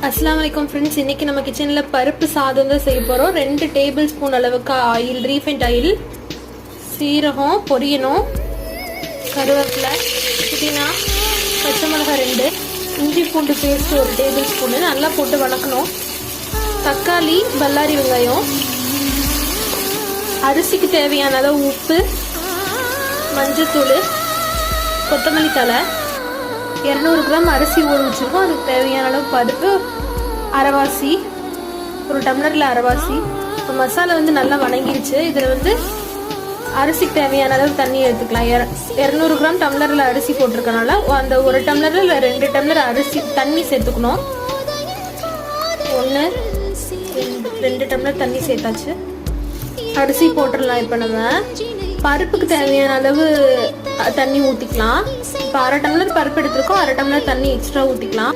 அஸ்ஸலாமு அலைக்கும் ஃப்ரெண்ட்ஸ். இன்றைக்கி நம்ம கிச்சனில் பருப்பு சாதம் தான் செய்ய போகிறோம். 2 டேபிள் ஸ்பூன் அளவுக்கு ஆயில், ரீஃபைண்ட் ஆயில், சீரகம் பொரியணும், கருவேப்பிலை, புதினா, பச்சை மிளகாய் 2, இஞ்சி பூண்டு பேஸ்ட் 1 டேபிள் ஸ்பூனு நல்லா போட்டு வணக்கணும். தக்காளி, பல்லாரி வெங்காயம், அரிசிக்கு தேவையான அளவு உப்பு, மஞ்சத்தூள், கொத்தமல்லி தழை, 200 கிராம் அரிசி ஊற வச்சுருக்கோம். அதுக்கு தேவையான அளவு பருப்பு, அரைவாசி, ஒரு டம்ளரில் அரைவாசி. இப்போ மசாலா நல்லா வணங்கிடுச்சு. இதில் அரிசிக்கு தேவையான அளவு தண்ணி எடுத்துக்கலாம். 200 கிராம் டம்ளரில் அரிசி போட்டிருக்கனால அந்த 1 டம்ளரில் 2 டம்ளர் அரிசி தண்ணி சேர்த்துக்கணும். 1 2 டம்ளர் தண்ணி சேர்த்தாச்சு. அரிசி போட்டுடலாம். இப்போ நம்ம பருப்புக்கு தேவையான அளவு தண்ணி ஊற்றிக்கலாம். இப்போ 1/2 டம்ளர் பருப்பு எடுத்துருக்கோம், 1/2 டம்ளர் தண்ணி எக்ஸ்ட்ரா ஊற்றிக்கலாம்.